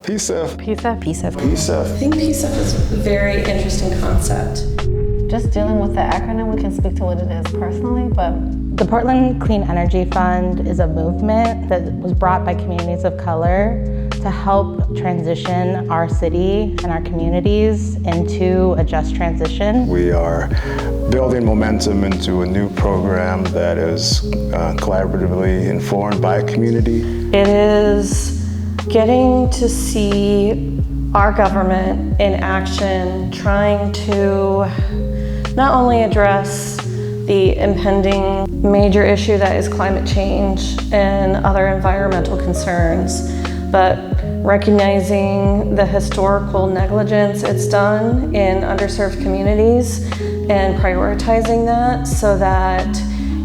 PCEF. PCEF. PCEF. PCEF. I think PCEF is a very interesting concept. Just dealing with the acronym, we can speak to what it is personally, but the Portland Clean Energy Fund is a movement that was brought by communities of color to help transition our city and our communities into a just transition. We are building momentum into a new program that is collaboratively informed by community. It is getting to see our government in action, trying to not only address the impending major issue that is climate change and other environmental concerns, but recognizing the historical negligence it's done in underserved communities and prioritizing that so that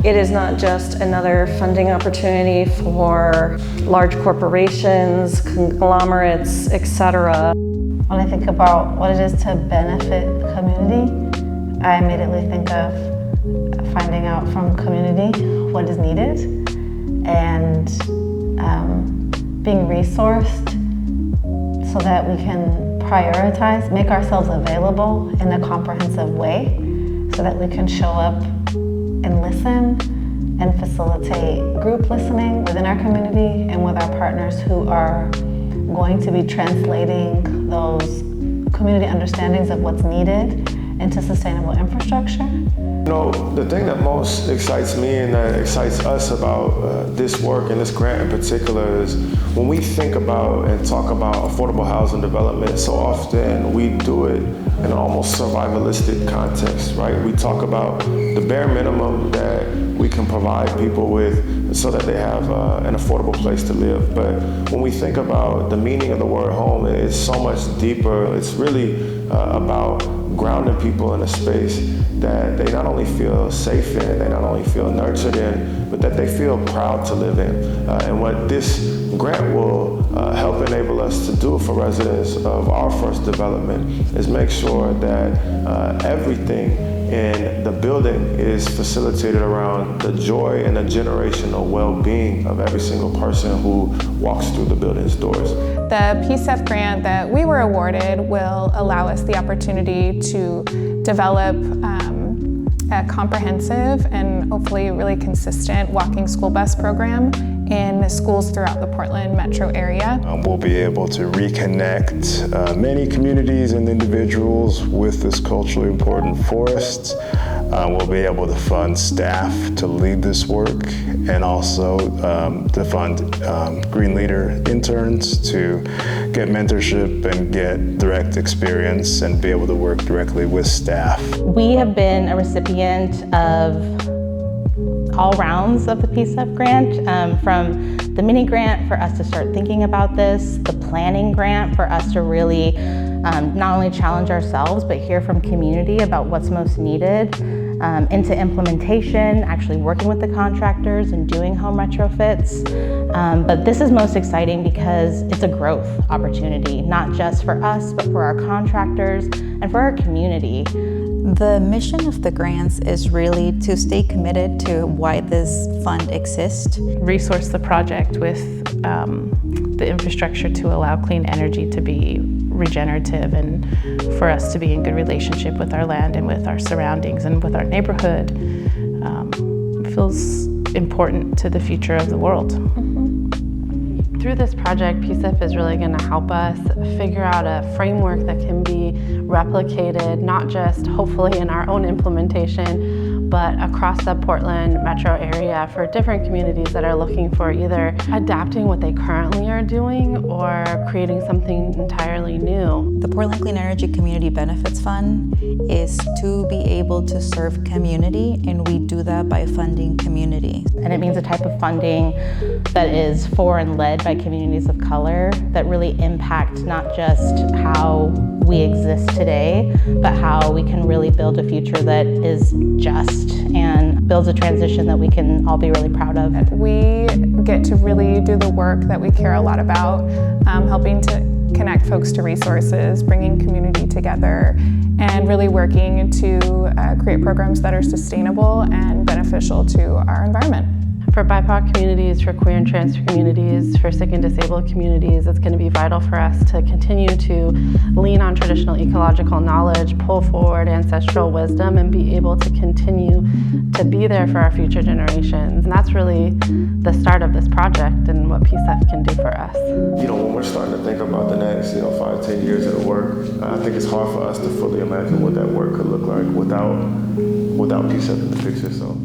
it is not just another funding opportunity for large corporations, conglomerates, etc. when I think about what it is to benefit the community, I immediately think of finding out from community what is needed and being resourced so that we can prioritize, make ourselves available in a comprehensive way so that we can show up and listen and facilitate group listening within our community and with our partners who are going to be translating those community understandings of what's needed into sustainable infrastructure. You know, the thing that most excites me and that excites us about this work and this grant in particular is when we think about and talk about affordable housing development, so often we do it in an almost survivalistic context, right? We talk about the bare minimum that we can provide people with so that they have an affordable place to live. But when we think about the meaning of the word home, it's so much deeper. It's really about grounding people in a space that they not only feel safe in, they not only feel nurtured in, but that they feel proud to live in. And what this grant will help enable us to do for residents of our first development is make sure that everything in the building is facilitated around the joy and the generational well-being of every single person who walks through the building's doors. The PCEF grant that we were awarded will allow us the opportunity to develop a comprehensive and hopefully really consistent walking school bus program in schools throughout the Portland metro area. We'll be able to reconnect many communities and individuals with this culturally important forest. We'll be able to fund staff to lead this work and also to fund Green Leader interns to get mentorship and get direct experience and be able to work directly with staff. We have been a recipient of all rounds of the PCEF grant, from the mini grant for us to start thinking about this, the planning grant for us to really not only challenge ourselves but hear from community about what's most needed, into implementation, actually working with the contractors and doing home retrofits. But this is most exciting because it's a growth opportunity, not just for us, but for our contractors and for our community. The mission of the grants is really to stay committed to why this fund exists. Resource the project with the infrastructure to allow clean energy to be regenerative and for us to be in good relationship with our land and with our surroundings and with our neighborhood. Feels important to the future of the world. Through this project, PCEF is really going to help us figure out a framework that can be replicated, not just hopefully in our own implementation, but across the Portland metro area for different communities that are looking for either adapting what they currently are doing or creating something entirely new. The Portland Clean Energy Community Benefits Fund is to be able to serve community, and we do that by funding community. And it means a type of funding that is for and led by communities of color that really impact not just how we exist today, but how we can really build a future that is just and builds a transition that we can all be really proud of. We get to really do the work that we care a lot about, helping to connect folks to resources, bringing community together, and really working to create programs that are sustainable and beneficial to our environment. For BIPOC communities, for queer and trans communities, for sick and disabled communities, it's going to be vital for us to continue to lean on traditional ecological knowledge, pull forward ancestral wisdom, and be able to continue to be there for our future generations. And that's really the start of this project and what PCEF can do for us. You know, when we're starting to think about the next, 5, 10 years of the work, I think it's hard for us to fully imagine what that work could look like without PCEF in the picture. So.